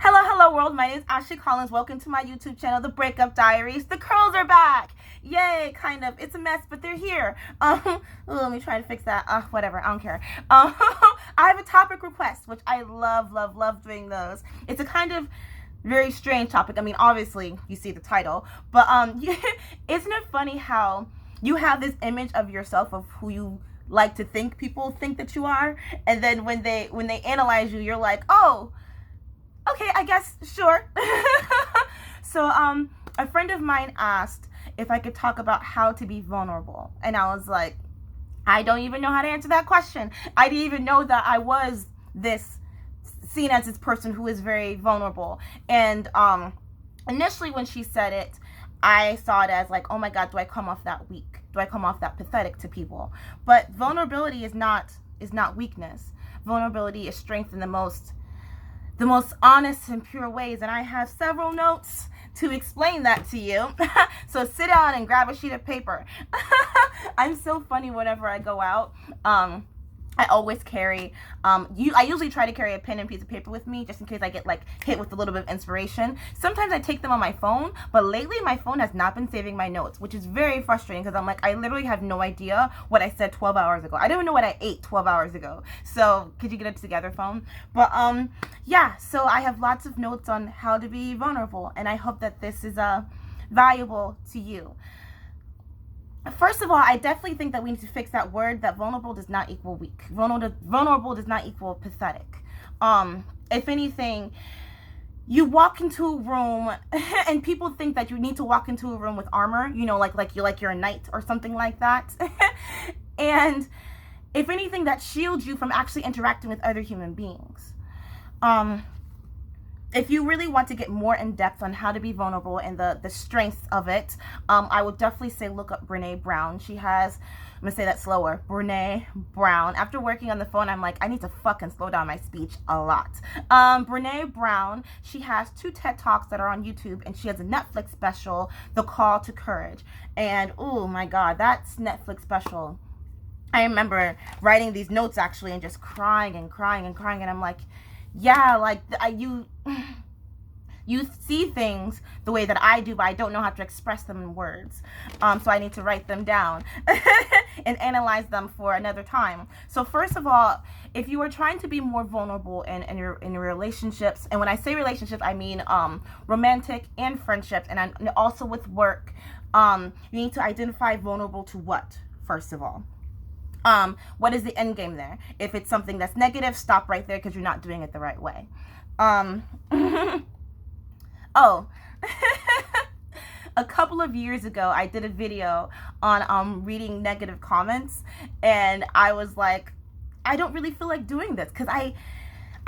Hello world. My name is Ashley Collins. Welcome to my YouTube channel, The Breakup Diaries. The curls are back. Yay, kind of. It's a mess, but they're here. Let me try to fix that. Whatever. I don't care. I have a topic request, which I love doing those. It's a kind of very strange topic. I mean, obviously, you see the title, but isn't it funny how you have this image of yourself of who you like to think people think that you are, and then when they analyze you, you're like, oh, okay, I guess, sure. So, a friend of mine asked if I could talk about how to be vulnerable. And I was like, I don't even know how to answer that question. I didn't even know that I was seen as this person who is very vulnerable. And, initially when she said it, I saw it as like, oh my God, do I come off that weak? Do I come off that pathetic to people? But vulnerability is not weakness. Vulnerability is strength in the most honest and pure ways, and I have several notes to explain that to you. So sit down and grab a sheet of paper. I'm so funny whenever I go out. I always carry, I usually try to carry a pen and piece of paper with me just in case I get like hit with a little bit of inspiration. Sometimes I take them on my phone, but lately my phone has not been saving my notes, which is very frustrating because I'm like, I literally have no idea what I said 12 hours ago. I don't even know what I ate 12 hours ago. So could you get it together, phone? But yeah, so I have lots of notes on how to be vulnerable, and I hope that this is valuable to you. First of all, I definitely think that we need to fix that word that vulnerable does not equal weak. Vulnerable does not equal pathetic. If anything, you walk into a room and people think that you need to walk into a room with armor, you know, like you're a knight or something like that. And if anything, that shields you from actually interacting with other human beings. If you really want to get more in depth on how to be vulnerable and the strengths of it, I would definitely say look up Brene Brown. She has, I'm going to say that slower, Brene Brown. After working on the phone, I'm like, I need to fucking slow down my speech a lot. Brene Brown, she has 2 TED Talks that are on YouTube, and she has a Netflix special, The Call to Courage. And, oh my God, that's Netflix special. I remember writing these notes actually and just crying, and I'm like, yeah, like you see things the way that I do, but I don't know how to express them in words. So I need to write them down and analyze them for another time. So first of all, if you are trying to be more vulnerable in your relationships, and when I say relationships, I mean romantic and friendships, and also with work, you need to identify vulnerable to what, first of all. What is the end game there? If it's something that's negative, stop right there because you're not doing it the right way. Oh, a couple of years ago, I did a video on reading negative comments, and I was like, I don't really feel like doing this because I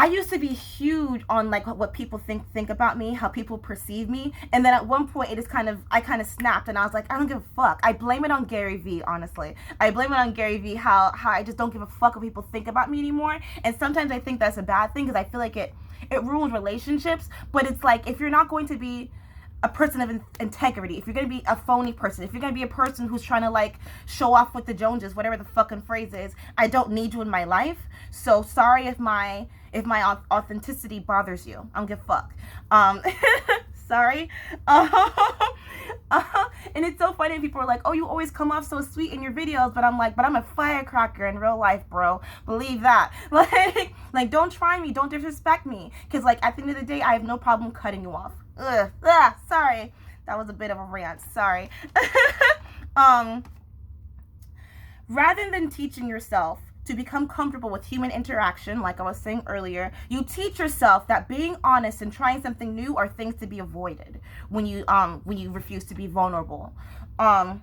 used to be huge on like what people think about me, how people perceive me, and then at one point I kind of snapped, and I was like, I don't give a fuck. I blame it on Gary Vee, honestly. I blame it on Gary Vee how I just don't give a fuck what people think about me anymore. And sometimes I think that's a bad thing because I feel like it ruins relationships. But it's like, if you're not going to be a person of integrity, if you're going to be a phony person, if you're going to be a person who's trying to like show off with the Joneses, whatever the fucking phrase is, I don't need you in my life. So sorry if my authenticity bothers you. I don't give a fuck. Sorry. And it's so funny when people are like, oh, you always come off so sweet in your videos, but I'm like, but I'm a firecracker in real life, bro. Believe that. Like don't try me, don't disrespect me, because like at the end of the day, I have no problem cutting you off. Sorry, that was a bit of a rant. Sorry. Rather than teaching yourself to become comfortable with human interaction, like I was saying earlier, you teach yourself that being honest and trying something new are things to be avoided when you refuse to be vulnerable. And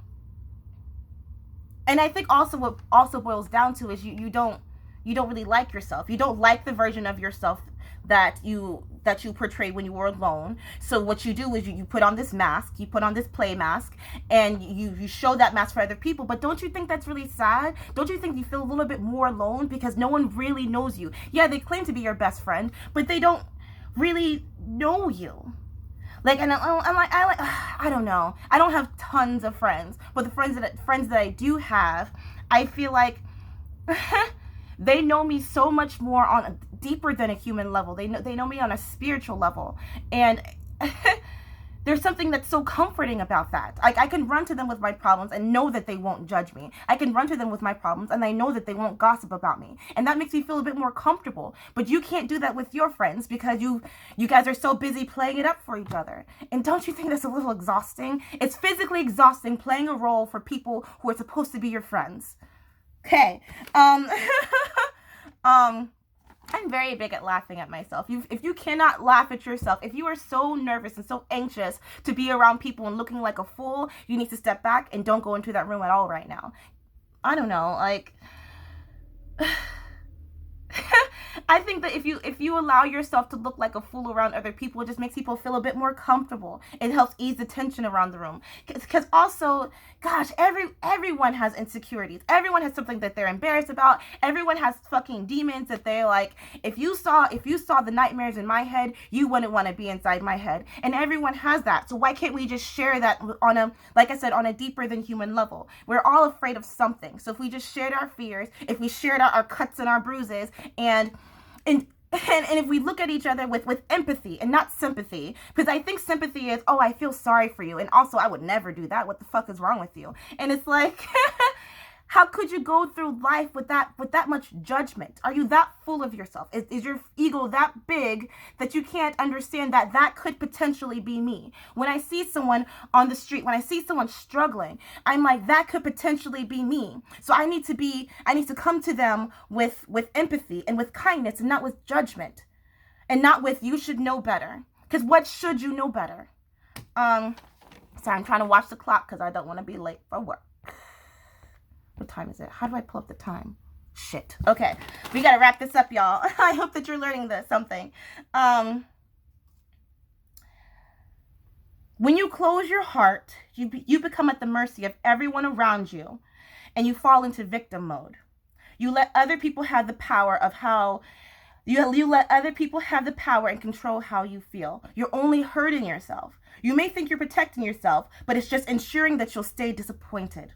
I think also what also boils down to is you don't really like yourself. You don't like the version of yourself that you portrayed when you were alone. So what you do is you put on this mask, you put on this play mask, and you show that mask for other people. But don't you think that's really sad? Don't you think you feel a little bit more alone because no one really knows you? Yeah, they claim to be your best friend, but they don't really know you. Like, and I don't know. I don't have tons of friends, but the friends that I do have, I feel like They know me so much more on deeper than a human level. They know me on a spiritual level. And there's something that's so comforting about that. Like, I can run to them with my problems and know that they won't judge me. I can run to them with my problems and I know that they won't gossip about me. And that makes me feel a bit more comfortable. But you can't do that with your friends because you guys are so busy playing it up for each other. And don't you think that's a little exhausting? It's physically exhausting playing a role for people who are supposed to be your friends. Okay. I'm very big at laughing at myself. If you cannot laugh at yourself, if you are so nervous and so anxious to be around people and looking like a fool, you need to step back and don't go into that room at all right now. I don't know, like... I think that if you allow yourself to look like a fool around other people, it just makes people feel a bit more comfortable. It helps ease the tension around the room. Because also, gosh, everyone has insecurities. Everyone has something that they're embarrassed about. Everyone has fucking demons that they're like, if you saw the nightmares in my head, you wouldn't want to be inside my head. And everyone has that. So why can't we just share that on a, like I said, on a deeper than human level? We're all afraid of something. So if we just shared our fears, if we shared our cuts and our bruises, and if we look at each other with empathy and not sympathy, because I think sympathy is, oh, I feel sorry for you, and also I would never do that. What the fuck is wrong with you? And it's like, how could you go through life with that much judgment? Are you that full of yourself? Is your ego that big that you can't understand that could potentially be me? When I see someone on the street, when I see someone struggling, I'm like, that could potentially be me. So I need to come to them with empathy and with kindness and not with judgment and not with you should know better. Because what should you know better? Sorry, I'm trying to watch the clock because I don't want to be late for work. What time is it? How do I pull up the time? Shit. Okay. We got to wrap this up, y'all. I hope that you're learning something. When you close your heart, you become at the mercy of everyone around you, and you fall into victim mode. You let other people have the power of how... You let other people have the power and control how you feel. You're only hurting yourself. You may think you're protecting yourself, but it's just ensuring that you'll stay disappointed.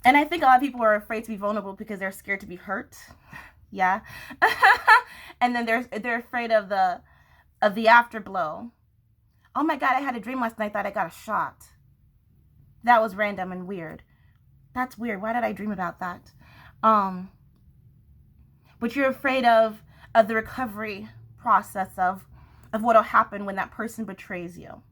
And I think a lot of people are afraid to be vulnerable because they're scared to be hurt. Yeah. And then they're afraid of the afterblow. Oh my God, I had a dream last night that I got a shot. That was random and weird. That's weird. Why did I dream about that? But you're afraid of the recovery process of what'll happen when that person betrays you.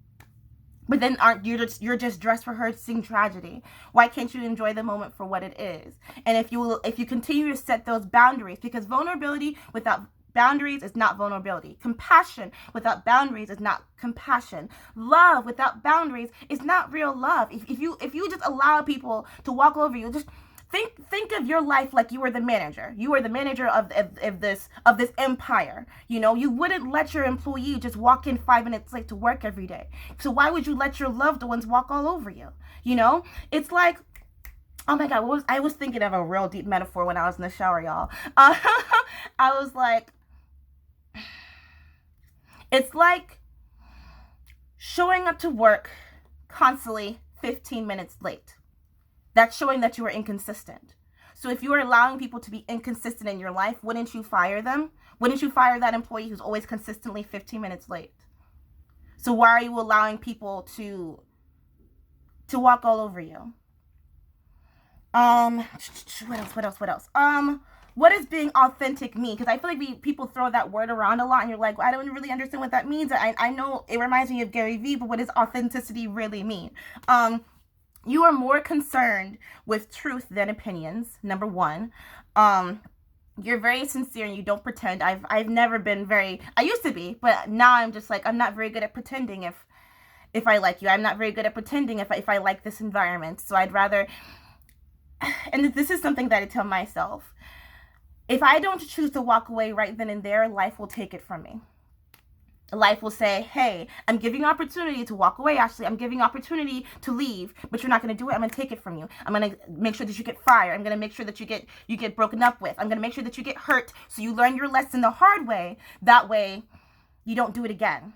But then you're just dressed for her seeing tragedy. Why can't you enjoy the moment for what it is? And if you continue to set those boundaries, because vulnerability without boundaries is not vulnerability. Compassion without boundaries is not compassion. Love without boundaries is not real love. If you just allow people to walk over you, just think of your life like you were the manager. You were the manager of this empire. You know, you wouldn't let your employee just walk in 5 minutes late to work every day. So why would you let your loved ones walk all over you? You know, it's like, oh my God, I was thinking of a real deep metaphor when I was in the shower, y'all. I was like, it's like showing up to work constantly 15 minutes late. That's showing that you are inconsistent. So if you are allowing people to be inconsistent in your life, wouldn't you fire them? Wouldn't you fire that employee who's always consistently 15 minutes late? So why are you allowing people to walk all over you? What else? What does being authentic mean? Because I feel like people throw that word around a lot, and you're like, well, I don't really understand what that means. I know it reminds me of Gary Vee, but what does authenticity really mean? You are more concerned with truth than opinions, number one. You're very sincere and you don't pretend. I've never been I used to be, but now I'm just like, I'm not very good at pretending if I like you. I'm not very good at pretending if I like this environment. So I'd rather, and this is something that I tell myself, if I don't choose to walk away right then and there, life will take it from me. Life will say, hey, I'm giving you opportunity to walk away, Ashley. I'm giving you opportunity to leave, but you're not going to do it. I'm going to take it from you. I'm going to make sure that you get fired. I'm going to make sure that you get broken up with. I'm going to make sure that you get hurt so you learn your lesson the hard way. That way you don't do it again.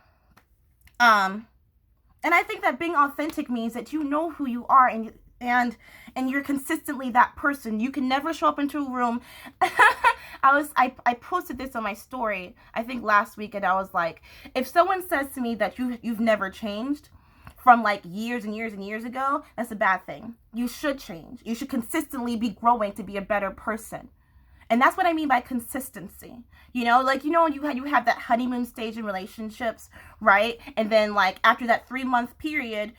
And I think that being authentic means that you know who you are and and you're consistently that person. You can never show up into a room. I posted this on my story, I think last week, and I was like, if someone says to me that you've never changed from like years and years and years ago, that's a bad thing. You should change. You should consistently be growing to be a better person. And that's what I mean by consistency. You know, like, you know, you have that honeymoon stage in relationships, right? And then like after that 3-month period,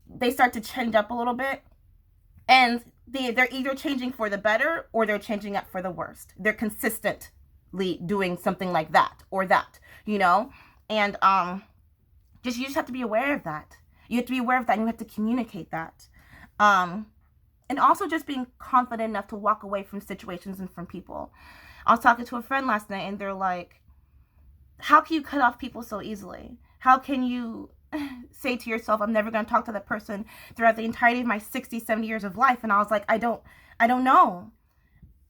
they start to change up a little bit. And they're either changing for the better or they're changing up for the worst. They're consistently doing something like that or that, you know? And you just have to be aware of that. You have to be aware of that, and you have to communicate that. And also just being confident enough to walk away from situations and from people. I was talking to a friend last night, and they're like, how can you cut off people so easily? How can you say to yourself, I'm never going to talk to that person throughout the entirety of my 60, 70 years of life? And I was like, I don't know.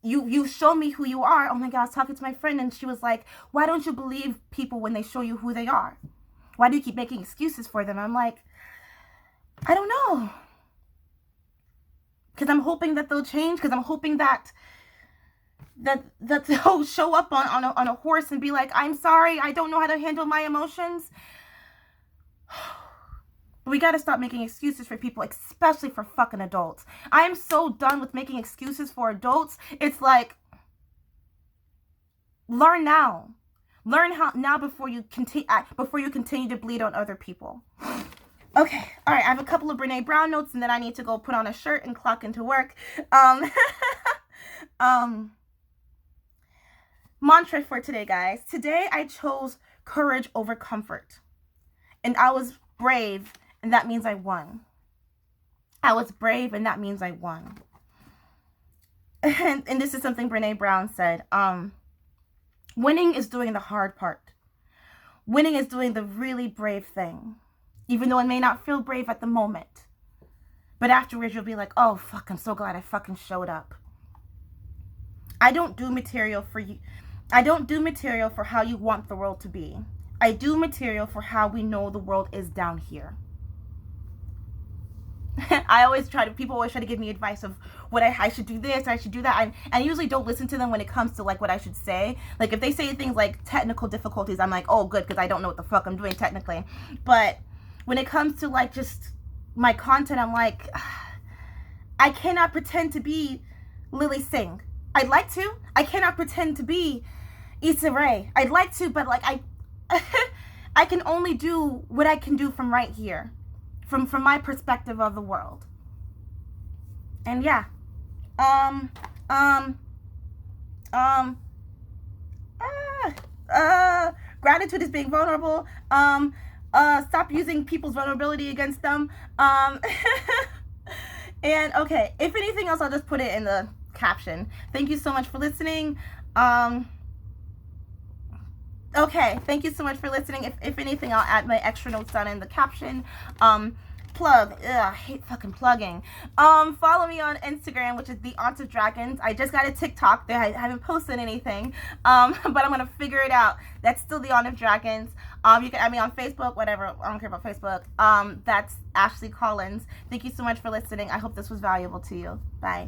You show me who you are. Oh my God, I was talking to my friend, and she was like, why don't you believe people when they show you who they are? Why do you keep making excuses for them? I'm like, I don't know. Because I'm hoping that they'll change. Because I'm hoping that they'll show up on a horse and be like, I'm sorry, I don't know how to handle my emotions. We got to stop making excuses for people, especially for fucking adults. I am so done with making excuses for adults. It's like, learn now. Learn how now before you continue to bleed on other people. Okay, all right, I have a couple of Brene Brown notes, and then I need to go put on a shirt and clock into work. Mantra for today, guys. Today I chose courage over comfort. And I was brave, and that means I won. I was brave, and that means I won. And this is something Brene Brown said. Winning is doing the hard part. Winning is doing the really brave thing. Even though it may not feel brave at the moment. But afterwards, you'll be like, oh, fuck, I'm so glad I fucking showed up. I don't do material for you. I don't do material for how you want the world to be. I do material for how we know the world is down here. People always try to give me advice of what I should do this, I should do that. I usually don't listen to them when it comes to like what I should say. Like if they say things like technical difficulties, I'm like, oh, good, because I don't know what the fuck I'm doing technically. But when it comes to like just my content, I'm like, I cannot pretend to be Lily Singh. I'd like to. I cannot pretend to be Issa Rae. I'd like to, but like I can only do what I can do from right here, from my perspective of the world. And yeah, gratitude is being vulnerable. Stop using people's vulnerability against them. And okay, if anything else, I'll just put it in the caption. Thank you so much for listening. Okay, thank you so much for listening. If anything, I'll add my extra notes down in the caption. Plug. Ugh, I hate fucking plugging. Follow me on Instagram, which is the Aunt of Dragons. I just got a TikTok. I haven't posted anything. But I'm gonna figure it out. That's still the Aunt of Dragons. You can add me on Facebook, whatever. I don't care about Facebook. That's Ashley Collins. Thank you so much for listening. I hope this was valuable to you. Bye.